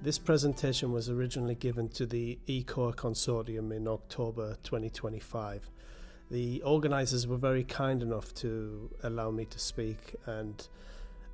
This presentation was originally given to the eCOA Consortium in October 2025. The organisers were very kind enough to allow me to speak, and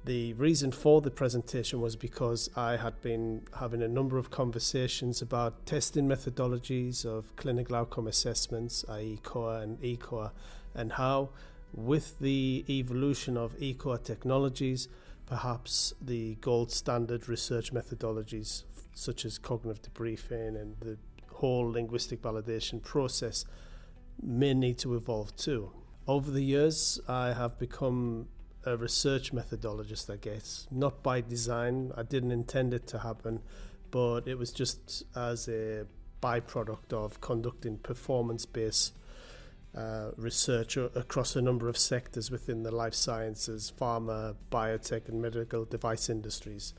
the reason for the presentation was because I had been having a number of conversations about testing methodologies of clinical outcome assessments, i.e. COA and eCOA, and how, with the evolution of eCOA technologies, perhaps the gold standard research methodologies such as cognitive debriefing and the whole linguistic validation process may need to evolve too. Over the years, I have become a research methodologist, I guess, not by design. I didn't intend it to happen, but it was just as a byproduct of conducting performance-based research across a number of sectors within the life sciences, pharma, biotech and medical device industries.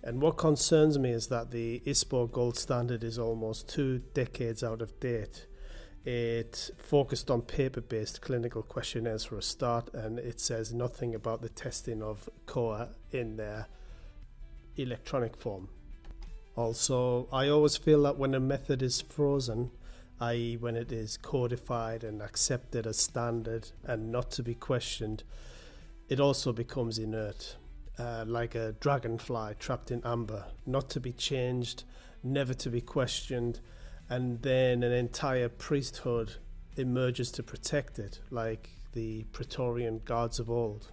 And what concerns me is that the ISPO gold standard is almost 2 decades out of date. It focused on paper-based clinical questionnaires for a start, and it says nothing about the testing of COA in their electronic form. Also, I always feel that when a method is frozen, i.e. when it is codified and accepted as standard and not to be questioned, it also becomes inert, like a dragonfly trapped in amber, not to be changed, never to be questioned, and then an entire priesthood emerges to protect it, like the Praetorian guards of old.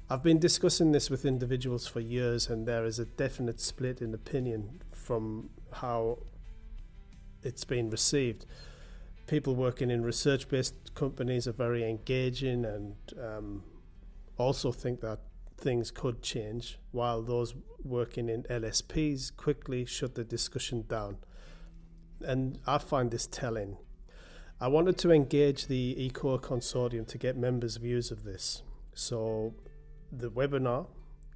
I've been discussing this with individuals for years, and there is a definite split in opinion from how it's been received. People working in research-based companies are very engaging and also think that things could change, while those working in LSPs quickly shut the discussion down. And I find this telling. I wanted to engage the eCOA Consortium to get members' views of this. So the webinar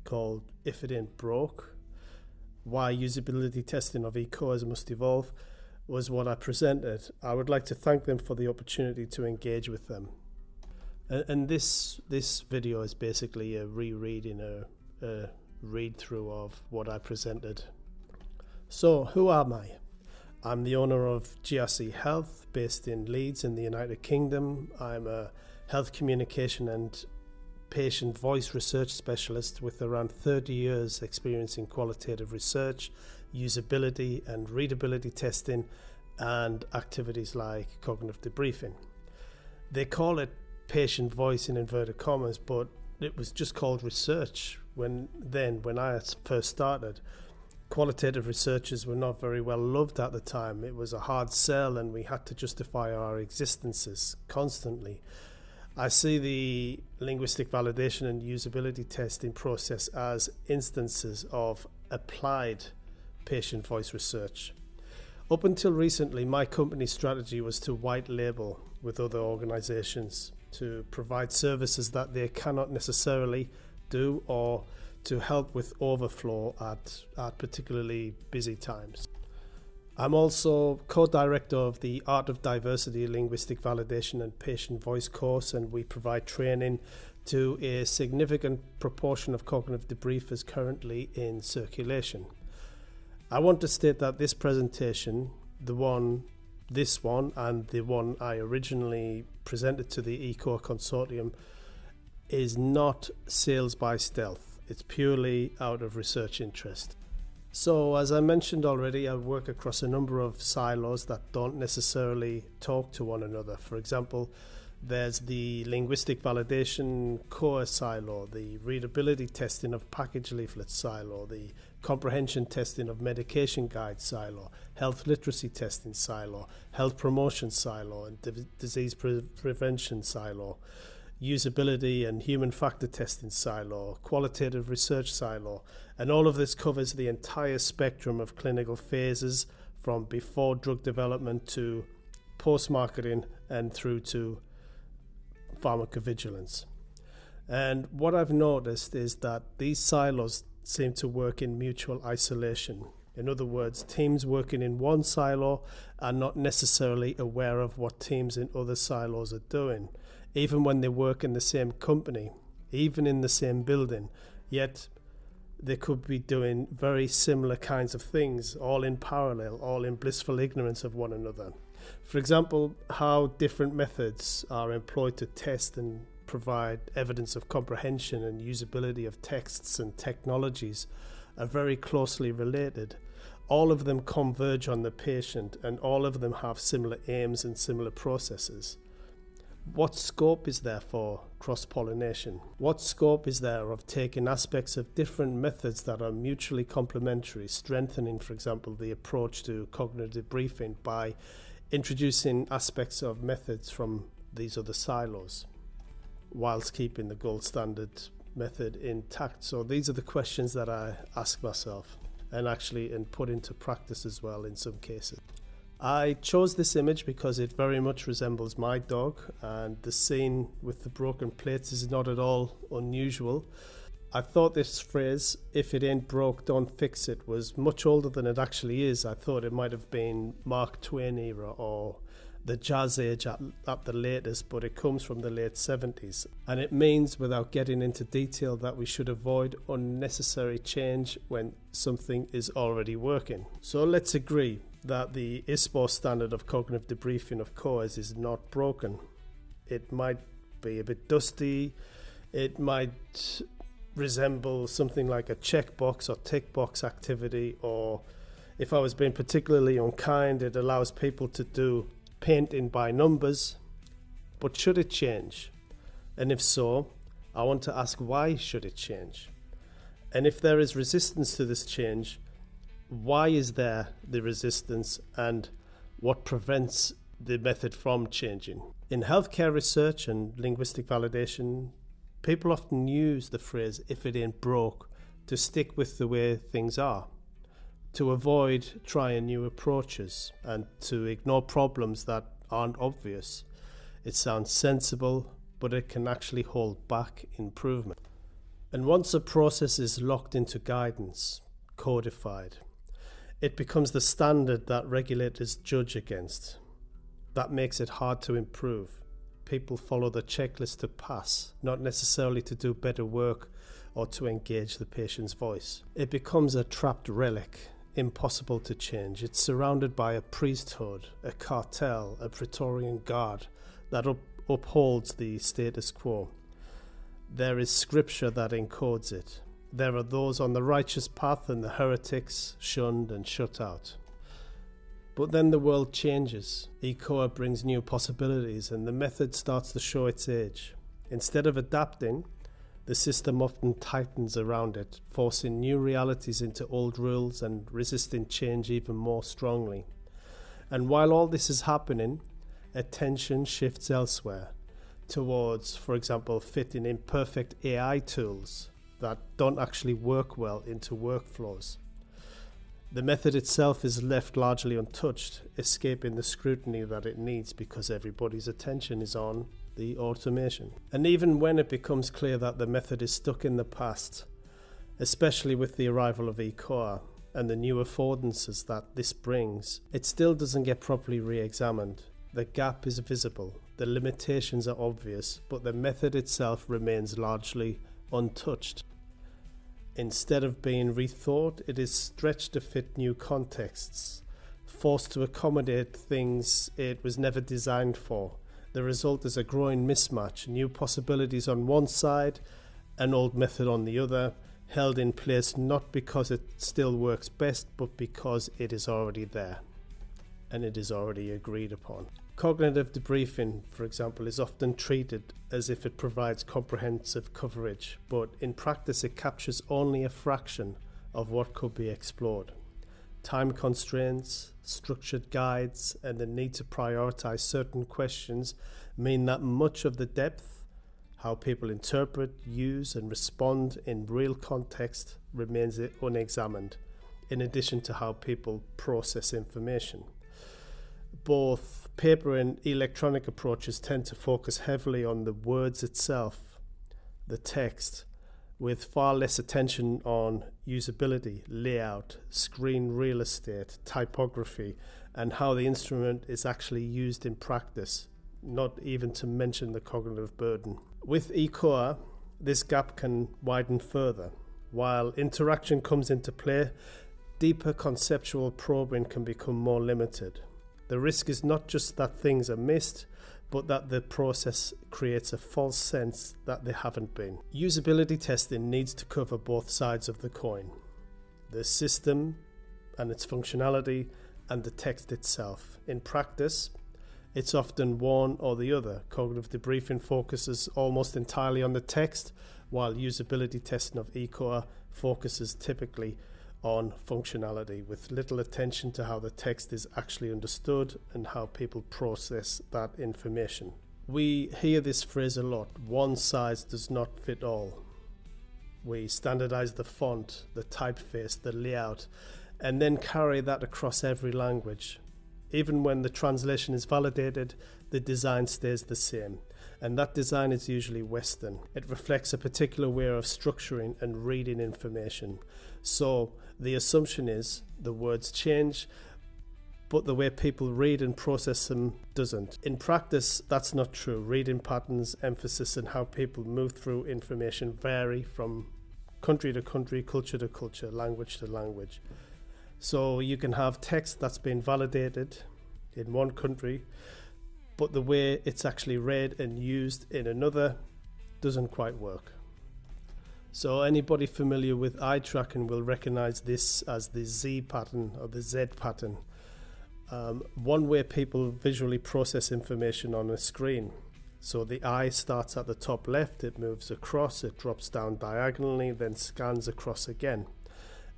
called If It Ain't Broke, Why Usability Testing of eCOAs Must Evolve, was what I presented. I would like to thank them for the opportunity to engage with them. And this video is basically a rereading, a read-through of what I presented. So, who am I? I'm the owner of GRC Health, based in Leeds in the United Kingdom. I'm a health communication and patient voice research specialist with around 30 years experience in qualitative research, usability and readability testing, and activities like cognitive debriefing. They call it patient voice in inverted commas, but it was just called research when I first started. Qualitative researchers were not very well loved at the time. It was a hard sell and we had to justify our existences constantly. I see the linguistic validation and usability testing process as instances of applied patient voice research. Up until recently, my company's strategy was to white label with other organizations to provide services that they cannot necessarily do, or to help with overflow at particularly busy times. I'm also co-director of the Art of Diversity Linguistic Validation and Patient Voice course, and we provide training to a significant proportion of cognitive debriefers currently in circulation. I want to state that this presentation, this one and the one I originally presented to the eCOA Consortium, is not sales by stealth. It's purely out of research interest. So, as I mentioned already, I work across a number of silos that don't necessarily talk to one another. For example, there's the linguistic validation COA silo, the readability testing of package leaflet silo, the comprehension testing of medication guide silo, health literacy testing silo, health promotion silo, and disease prevention silo, usability and human factor testing silo, qualitative research silo, and all of this covers the entire spectrum of clinical phases from before drug development to post-marketing and through to pharmacovigilance. And what I've noticed is that these silos seem to work in mutual isolation. In other words, teams working in one silo are not necessarily aware of what teams in other silos are doing, even when they work in the same company, even in the same building. Yet they could be doing very similar kinds of things, all in parallel, all in blissful ignorance of one another. For example, how different methods are employed to test and provide evidence of comprehension and usability of texts and technologies are very closely related. All of them converge on the patient, and all of them have similar aims and similar processes. What scope is there for cross-pollination? What scope is there of taking aspects of different methods that are mutually complementary, strengthening, for example, the approach to cognitive debriefing by introducing aspects of methods from these other silos, whilst keeping the gold standard method intact? So these are the questions that I ask myself, and put into practice as well in some cases. I chose this image because it very much resembles my dog, and the scene with the broken plates is not at all unusual. I thought this phrase, "if it ain't broke, don't fix it," was much older than it actually is. I thought it might have been Mark Twain era or the jazz age at the latest, but it comes from the late 70s. And it means, without getting into detail, that we should avoid unnecessary change when something is already working. So let's agree that the ISPO standard of cognitive debriefing of COAs is not broken. It might be a bit dusty, it might resemble something like a checkbox or tick box activity, or if I was being particularly unkind, it allows people to do painting by numbers. But should it change? And if so, I want to ask, why should it change? And if there is resistance to this change, why is there the resistance, and what prevents the method from changing? In healthcare research and linguistic validation, people often use the phrase "if it ain't broke" to stick with the way things are, to avoid trying new approaches and to ignore problems that aren't obvious. It sounds sensible, but it can actually hold back improvement. And once a process is locked into guidance, codified, it becomes the standard that regulators judge against. That makes it hard to improve. People follow the checklist to pass, not necessarily to do better work or to engage the patient's voice. It becomes a trapped relic, impossible to change. It's surrounded by a priesthood, a cartel, a Praetorian guard that upholds the status quo. There is scripture that encodes it. There are those on the righteous path and the heretics shunned and shut out. But then the world changes. eCOA brings new possibilities, and the method starts to show its age. Instead of adapting, the system often tightens around it, forcing new realities into old rules and resisting change even more strongly. And while all this is happening, attention shifts elsewhere, towards, for example, fitting imperfect AI tools that don't actually work well into workflows. The method itself is left largely untouched, escaping the scrutiny that it needs because everybody's attention is on the automation. And even when it becomes clear that the method is stuck in the past, especially with the arrival of eCOA and the new affordances that this brings, it still doesn't get properly re-examined. The gap is visible, the limitations are obvious, but the method itself remains largely untouched. Instead of being rethought, it is stretched to fit new contexts, forced to accommodate things it was never designed for. The result is a growing mismatch, new possibilities on one side, an old method on the other, held in place not because it still works best, but because it is already there and it is already agreed upon. Cognitive debriefing, for example, is often treated as if it provides comprehensive coverage, but in practice it captures only a fraction of what could be explored. Time constraints, structured guides, and the need to prioritize certain questions mean that much of the depth, how people interpret, use, and respond in real context, remains unexamined, in addition to how people process information. Both paper and electronic approaches tend to focus heavily on the words itself, the text, with far less attention on usability, layout, screen real estate, typography, and how the instrument is actually used in practice, not even to mention the cognitive burden. With eCOA, this gap can widen further. While interaction comes into play, deeper conceptual probing can become more limited. The risk is not just that things are missed, but that the process creates a false sense that they haven't been. Usability testing needs to cover both sides of the coin: the system and its functionality, and the text itself. In practice, it's often one or the other. Cognitive debriefing focuses almost entirely on the text, while usability testing of eCOA focuses typically on functionality, with little attention to how the text is actually understood and how people process that information. We hear this phrase a lot: one size does not fit all. We standardize the font, the typeface, the layout, and then carry that across every language. Even when the translation is validated, the design stays the same, and that design is usually Western. It reflects a particular way of structuring and reading information. So the assumption is the words change, but the way people read and process them doesn't. In practice, that's not true. Reading patterns, emphasis, and how people move through information vary from country to country, culture to culture, language to language. So you can have text that's been validated in one country, but the way it's actually read and used in another doesn't quite work. So anybody familiar with eye tracking will recognize this as the Z pattern or the Z pattern. One way people visually process information on a screen. So the eye starts at the top left, it moves across, it drops down diagonally, then scans across again.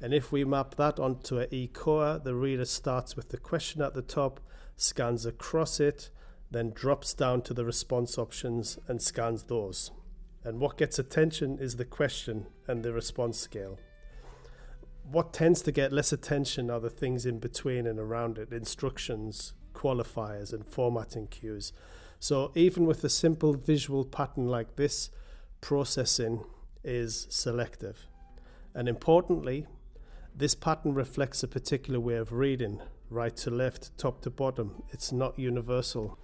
And if we map that onto an eCOA, the reader starts with the question at the top, scans across it, then drops down to the response options and scans those. And what gets attention is the question and the response scale. What tends to get less attention are the things in between and around it: instructions, qualifiers, and formatting cues. So even with a simple visual pattern like this, processing is selective. And importantly, this pattern reflects a particular way of reading, right to left, top to bottom. It's not universal.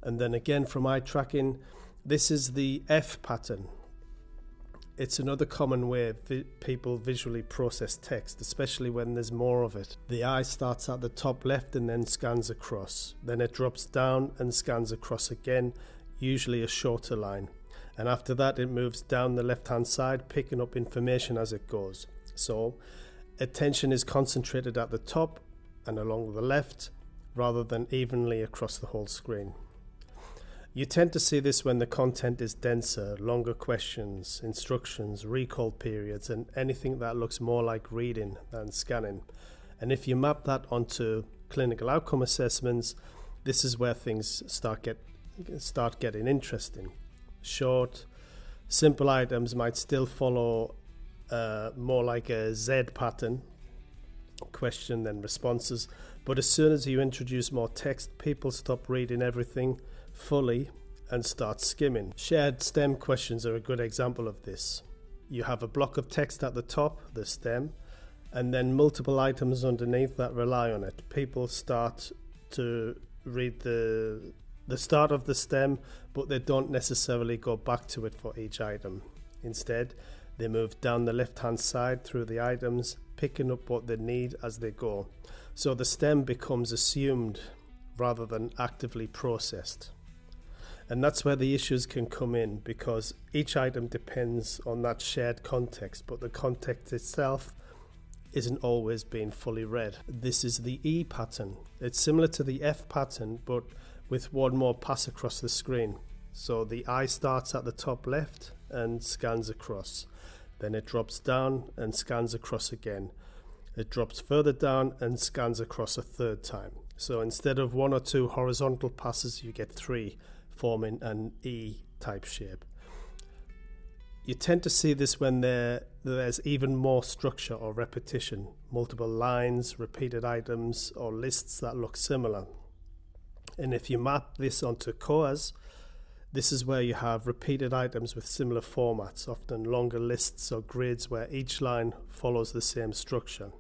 And then again, from eye tracking, this is the F pattern. It's another common way people visually process text, especially when there's more of it. The eye starts at the top left and then scans across. Then it drops down and scans across again, usually a shorter line. And after that, it moves down the left-hand side, picking up information as it goes. So attention is concentrated at the top and along the left, rather than evenly across the whole screen. You tend to see this when the content is denser, longer questions, instructions, recall periods, and anything that looks more like reading than scanning. And if you map that onto clinical outcome assessments, this is where things start getting interesting. Short, simple items might still follow more like a Z pattern, question then responses, but as soon as you introduce more text, people stop reading everything fully and start skimming. Shared STEM questions are a good example of this. You have a block of text at the top, the STEM, and then multiple items underneath that rely on it. People start to read the start of the STEM, but they don't necessarily go back to it for each item. Instead, they move down the left-hand side through the items, picking up what they need as they go. So the STEM becomes assumed rather than actively processed. And that's where the issues can come in, because each item depends on that shared context, but the context itself isn't always being fully read. This is the E pattern. It's similar to the F pattern, but with one more pass across the screen. So the eye starts at the top left and scans across. Then it drops down and scans across again. It drops further down and scans across a third time. So instead of one or two horizontal passes, you get three, forming an E-type shape. You tend to see this when there's even more structure or repetition, multiple lines, repeated items, or lists that look similar. And if you map this onto COAs, this is where you have repeated items with similar formats, often longer lists or grids where each line follows the same structure.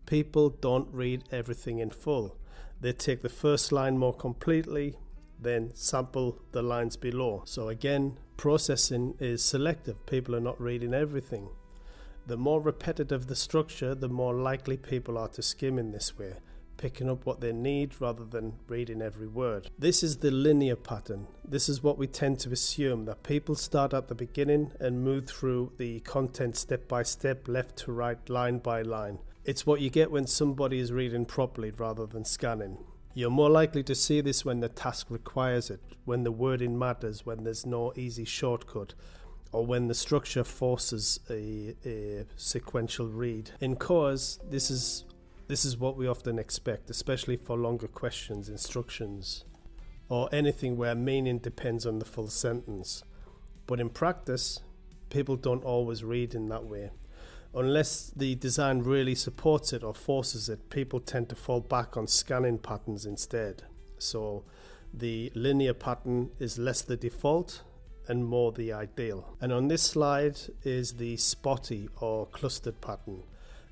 People don't read everything in full. They take the first line more completely, then sample the lines below. So again, processing is selective. People are not reading everything. The more repetitive the structure, the more likely people are to skim in this way, picking up what they need rather than reading every word. This is the linear pattern. This is what we tend to assume, that people start at the beginning and move through the content step by step, left to right, line by line. It's what you get when somebody is reading properly rather than scanning. You're more likely to see this when the task requires it, when the wording matters, when there's no easy shortcut, or when the structure forces a sequential read. In COAs, this is what we often expect, especially for longer questions, instructions, or anything where meaning depends on the full sentence. But in practice, people don't always read in that way. Unless the design really supports it or forces it, people tend to fall back on scanning patterns instead. So the linear pattern is less the default and more the ideal. And on this slide is the spotty or clustered pattern.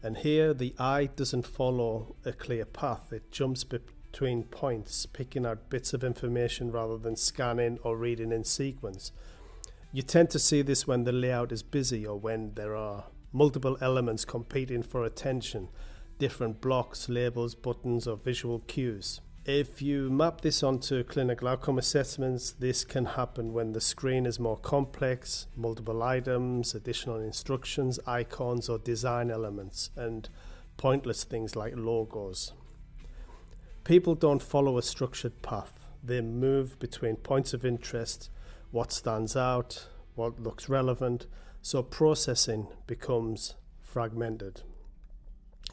And here the eye doesn't follow a clear path. It jumps between points, picking out bits of information rather than scanning or reading in sequence. You tend to see this when the layout is busy or when there are multiple elements competing for attention, different blocks, labels, buttons, or visual cues. If you map this onto clinical outcome assessments, this can happen when the screen is more complex, multiple items, additional instructions, icons, or design elements, and pointless things like logos. People don't follow a structured path. They move between points of interest, what stands out, what looks relevant, so processing becomes fragmented.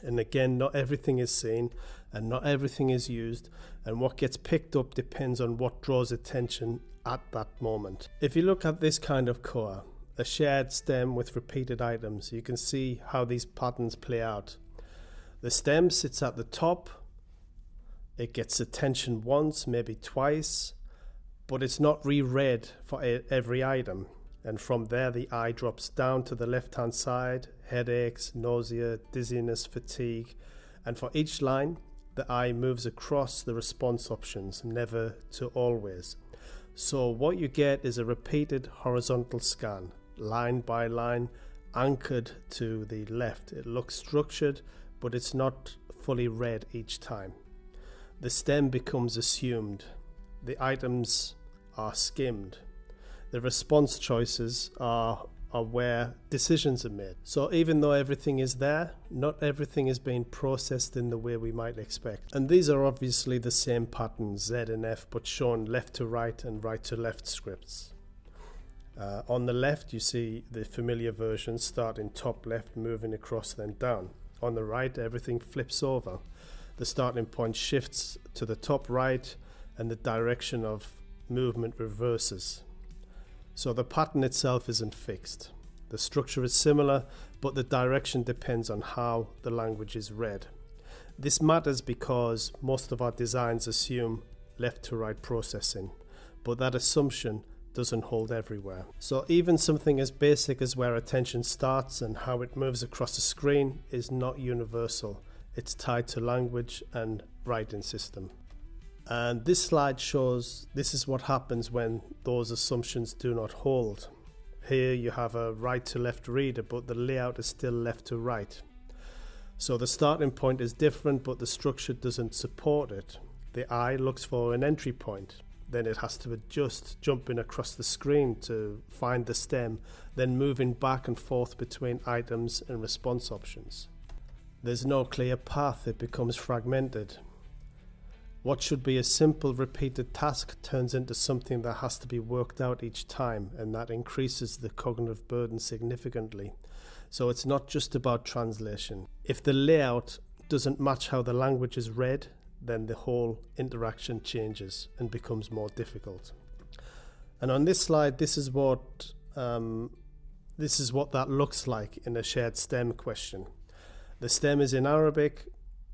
And again, not everything is seen and not everything is used, and what gets picked up depends on what draws attention at that moment. If you look at this kind of COA, a shared stem with repeated items, you can see how these patterns play out. The stem sits at the top, it gets attention once, maybe twice, but it's not reread for every item. And from there the eye drops down to the left hand side, headaches, nausea, dizziness, fatigue, and for each line the eye moves across the response options, never to always. So what you get is a repeated horizontal scan, line by line, anchored to the left. It looks structured, but it's not fully read each time. The stem becomes assumed, the items are skimmed. The response choices are where decisions are made. So even though everything is there, not everything is being processed in the way we might expect. And these are obviously the same patterns, Z and F, but shown left to right and right to left scripts. On the left, you see the familiar version starting top left, moving across, then down. On the right, everything flips over. The starting point shifts to the top right, and the direction of movement reverses. So the pattern itself isn't fixed. The structure is similar, but the direction depends on how the language is read. This matters because most of our designs assume left to right processing, but that assumption doesn't hold everywhere. So even something as basic as where attention starts and how it moves across the screen is not universal. It's tied to language and writing system. And this slide shows this is what happens when those assumptions do not hold. Here you have a right to left reader, but the layout is still left to right. So the starting point is different, but the structure doesn't support it. The eye looks for an entry point, then it has to adjust, jumping across the screen to find the stem, then moving back and forth between items and response options. There's no clear path, it becomes fragmented. What should be a simple repeated task turns into something that has to be worked out each time, and that increases the cognitive burden significantly. So it's not just about translation. If the layout doesn't match how the language is read, then the whole interaction changes and becomes more difficult. And on this slide, this is what that looks like in a shared stem question. The stem is in Arabic,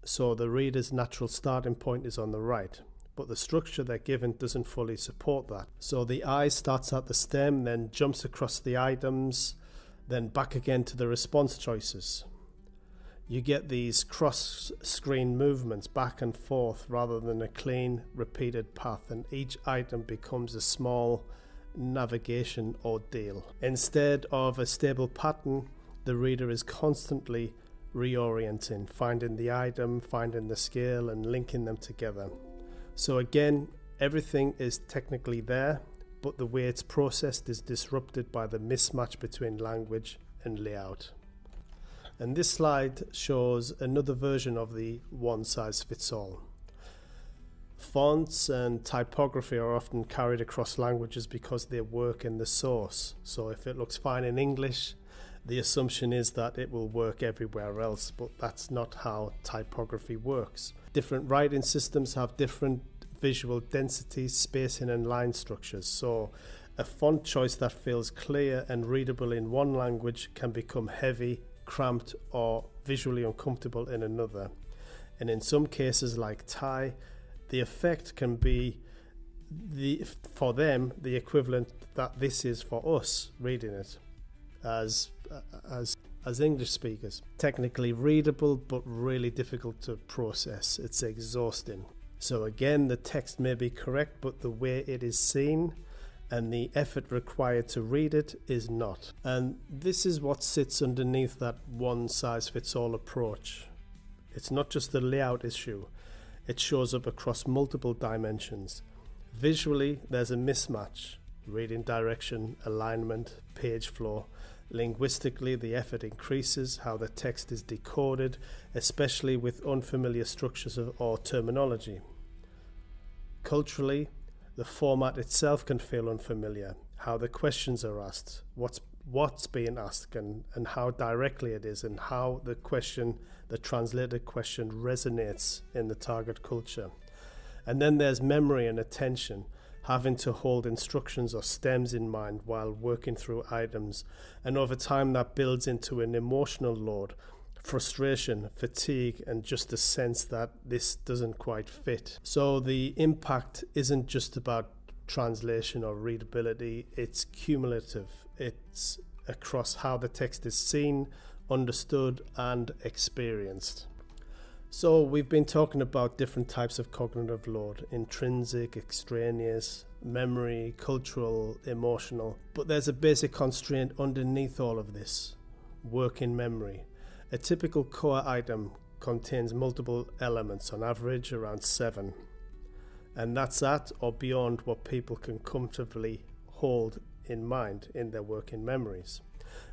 so the reader's natural starting point is on the right, but the structure they're given doesn't fully support that. So the eye starts at the stem, then jumps across the items, then back again to the response choices. You get these cross-screen movements back and forth rather than a clean, repeated path, and each item becomes a small navigation ordeal. Instead of a stable pattern, the reader is constantly reorienting, finding the item, finding the scale, and linking them together. So again, everything is technically there, but the way it's processed is disrupted by the mismatch between language and layout. And this slide shows another version of the one-size-fits-all. Fonts and typography are often carried across languages because they work in the source. So if it looks fine in English, the assumption is that it will work everywhere else, but that's not how typography works. Different writing systems have different visual densities, spacing, and line structures. So a font choice that feels clear and readable in one language can become heavy, cramped, or visually uncomfortable in another. And in some cases like Thai, the effect can be for them the equivalent that this is for us reading it as English speakers. Technically readable, but really difficult to process. It's exhausting. So again, the text may be correct, but the way it is seen and the effort required to read it is not. And this is what sits underneath that one-size-fits-all approach. It's not just the layout issue. It shows up across multiple dimensions. Visually, there's a mismatch. Reading direction, alignment, page flow. Linguistically, the effort increases how the text is decoded, especially with unfamiliar structures or terminology. Culturally, the format itself can feel unfamiliar. How the questions are asked, what's being asked, and how directly it is, and how the translated question resonates in the target culture. And then there's memory and attention, having to hold instructions or stems in mind while working through items. And over time that builds into an emotional load, frustration, fatigue, and just a sense that this doesn't quite fit. So the impact isn't just about translation or readability, it's cumulative. It's across how the text is seen, understood, and experienced. So we've been talking about different types of cognitive load: intrinsic, extraneous, memory, cultural, emotional. But there's a basic constraint underneath all of this: working memory. A typical COA item contains multiple elements, on average around 7. And that's at or beyond what people can comfortably hold in mind in their working memories.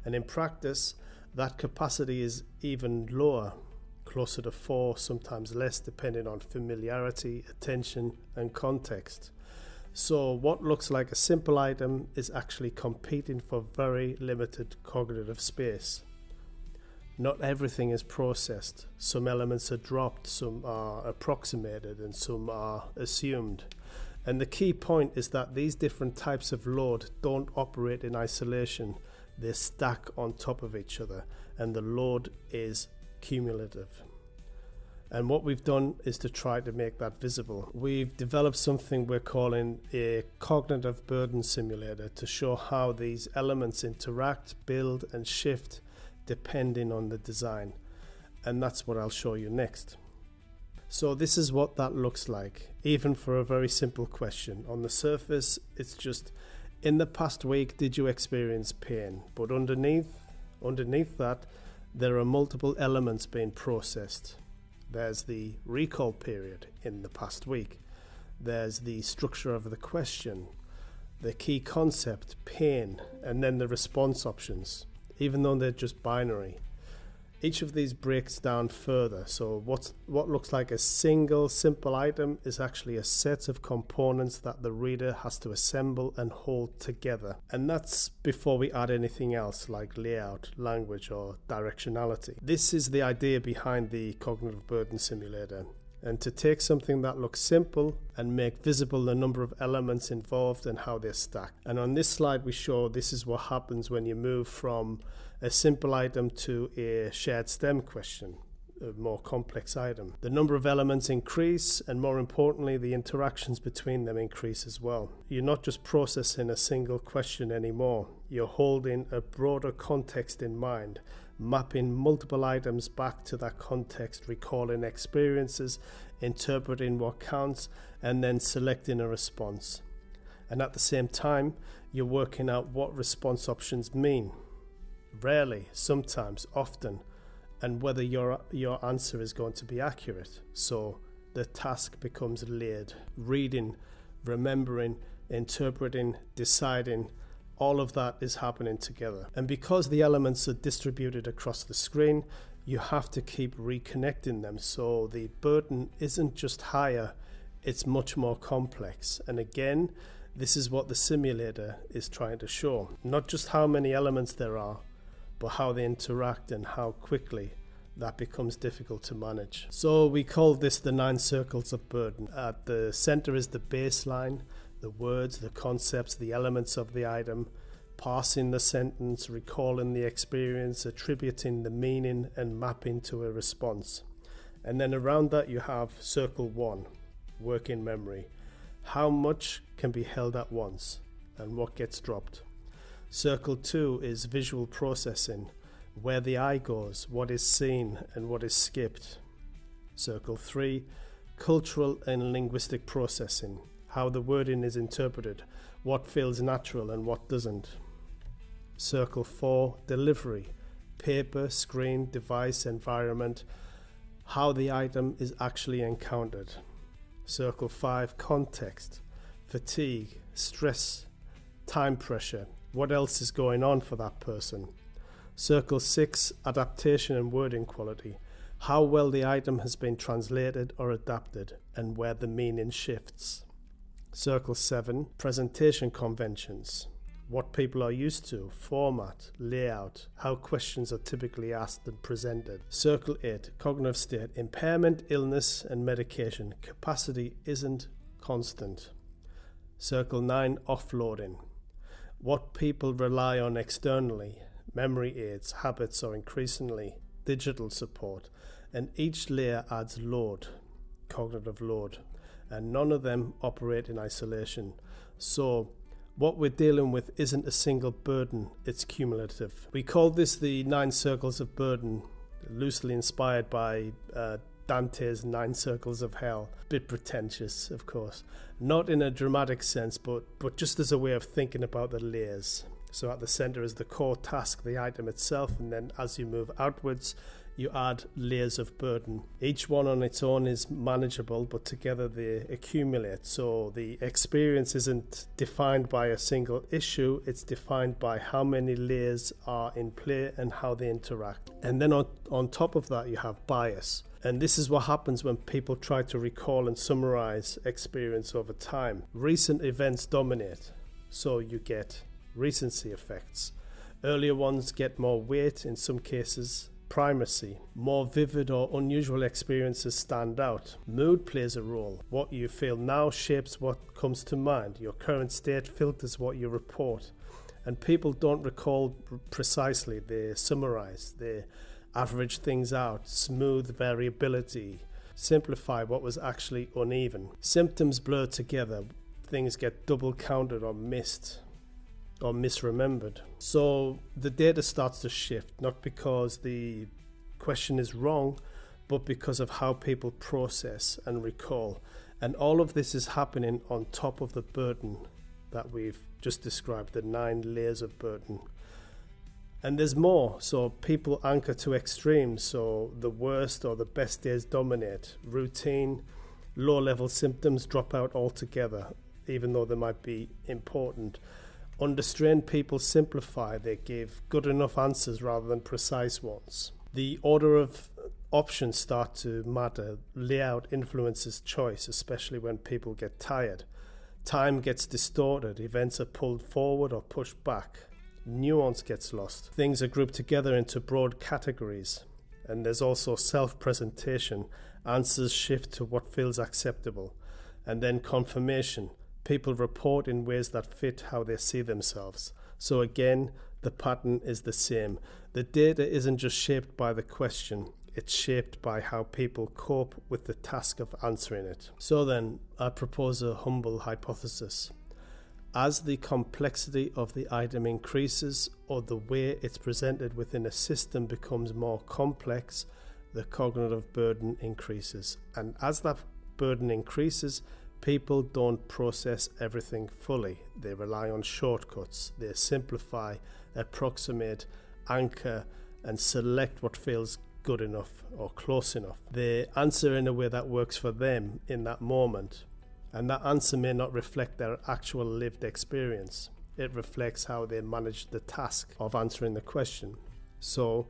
And in practice, that capacity is even lower, closer to 4, sometimes less, depending on familiarity, attention, and context. So what looks like a simple item is actually competing for very limited cognitive space. Not everything is processed. Some elements are dropped, some are approximated, and some are assumed. And the key point is that these different types of load don't operate in isolation. They stack on top of each other, and the load is cumulative. And what we've done is to try to make that visible. We've developed something we're calling a cognitive burden simulator to show how these elements interact, build, and shift depending on the design. And that's what I'll show you next. So this is what that looks like, even for a very simple question. On the surface, it's just, in the past week, did you experience pain? But underneath that, there are multiple elements being processed. There's the recall period in the past week. There's the structure of the question, the key concept, pain, and then the response options, even though they're just binary. Each of these breaks down further. So what looks like a single simple item is actually a set of components that the reader has to assemble and hold together. And that's before we add anything else like layout, language, or directionality. This is the idea behind the cognitive burden simulator. And to take something that looks simple and make visible the number of elements involved and how they're stacked. And on this slide we show this is what happens when you move from a simple item to a shared STEM question, a more complex item. The number of elements increase, and more importantly, the interactions between them increase as well. You're not just processing a single question anymore. You're holding a broader context in mind, mapping multiple items back to that context, recalling experiences, interpreting what counts, and then selecting a response. And at the same time, you're working out what response options mean. Rarely, sometimes, often, and whether your answer is going to be accurate. So the task becomes layered. Reading, remembering, interpreting, deciding, all of that is happening together. And because the elements are distributed across the screen, you have to keep reconnecting them. So the burden isn't just higher, it's much more complex. And again, this is what the simulator is trying to show. Not just how many elements there are, but how they interact and how quickly that becomes difficult to manage. So we call this the 9 circles of burden. At the center is the baseline, the words, the concepts, the elements of the item, parsing the sentence, recalling the experience, attributing the meaning, and mapping to a response. And then around that you have circle 1, working memory. How much can be held at once and what gets dropped? Circle 2 is visual processing, where the eye goes, what is seen and what is skipped. Circle 3, cultural and linguistic processing, how the wording is interpreted, what feels natural and what doesn't. Circle 4, delivery, paper, screen, device, environment, how the item is actually encountered. Circle 5, context, fatigue, stress, time pressure, what else is going on for that person. Circle 6, adaptation and wording quality, how well the item has been translated or adapted and where the meaning shifts. Circle 7, presentation conventions, what people are used to, format, layout, how questions are typically asked and presented. Circle 8, cognitive state, impairment, illness and medication, capacity isn't constant. Circle 9, offloading, what people rely on externally, memory aids, habits or increasingly digital support, and each layer adds load, cognitive load, and none of them operate in isolation. So what we're dealing with isn't a single burden, it's cumulative. We call this the 9 circles of burden, loosely inspired by Dante's 9 circles of hell. Bit pretentious, of course. Not in a dramatic sense, but just as a way of thinking about the layers. So at the center is the core task, the item itself, and then as you move outwards, you add layers of burden. Each one on its own is manageable, but together they accumulate. So the experience isn't defined by a single issue, it's defined by how many layers are in play and how they interact. And then on top of that, you have bias. And this is what happens when people try to recall and summarize experience over time. Recent events dominate, so you get recency effects. Earlier ones get more weight, in some cases primacy. More vivid or unusual experiences stand out. Mood plays a role. What you feel now shapes what comes to mind. Your current state filters what you report. And people don't recall precisely, they summarize, they average things out, smooth variability, simplify what was actually uneven. Symptoms blur together, things get double counted or missed or misremembered. So the data starts to shift, not because the question is wrong, but because of how people process and recall. And all of this is happening on top of the burden that we've just described, the 9 layers of burden. And there's more. So people anchor to extremes. So the worst or the best days dominate. Routine, low-level symptoms drop out altogether, even though they might be important. Under strain, people simplify. They give good enough answers rather than precise ones. The order of options start to matter. Layout influences choice, especially when people get tired. Time gets distorted. Events are pulled forward or pushed back. Nuance gets lost. Things are grouped together into broad categories. And there's also self-presentation. Answers shift to what feels acceptable. And then confirmation. People report in ways that fit how they see themselves. So again, the pattern is the same. The data isn't just shaped by the question, it's shaped by how people cope with the task of answering it. So then, I propose a humble hypothesis. As the complexity of the item increases, or the way it's presented within a system becomes more complex, the cognitive burden increases. And as that burden increases, people don't process everything fully. They rely on shortcuts. They simplify, approximate, anchor and select what feels good enough or close enough. They answer in a way that works for them in that moment, and that answer may not reflect their actual lived experience. It reflects how they manage the task of answering the question. So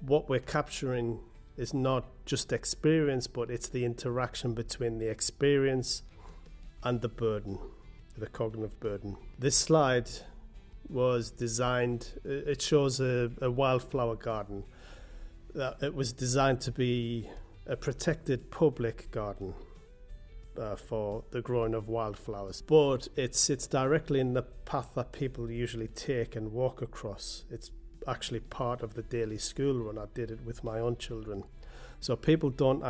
what we're capturing is not just experience, but it's the interaction between the experience and the burden, the cognitive burden. This slide was designed, it shows a wildflower garden. It was designed to be a protected public garden for the growing of wildflowers, but it sits directly in the path that people usually take and walk across. It's actually part of the daily school run. I did it with my own children. So people don't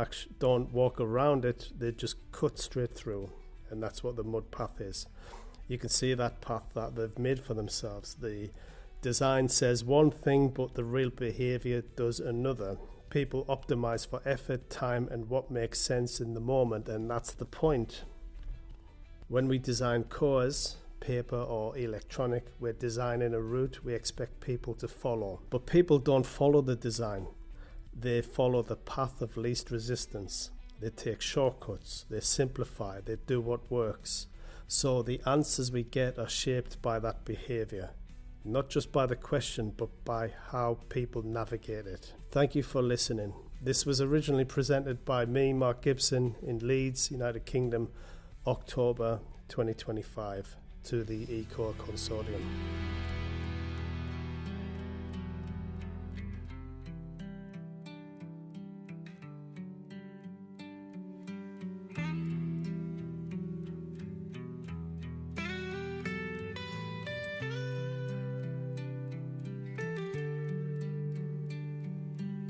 walk around it, they just cut straight through, and that's what the mud path is. You can see that path that they've made for themselves. The design says one thing, but the real behavior does another. People optimize for effort, time, and what makes sense in the moment, and that's the point. When we design COAs, paper or electronic, we're designing a route we expect people to follow. But people don't follow the design. They follow the path of least resistance. They take shortcuts, they simplify, they do what works. So the answers we get are shaped by that behavior, not just by the question, but by how people navigate it. Thank you for listening. This was originally presented by me, Mark Gibson, in Leeds, United Kingdom, October 2025, to the eCOA Consortium.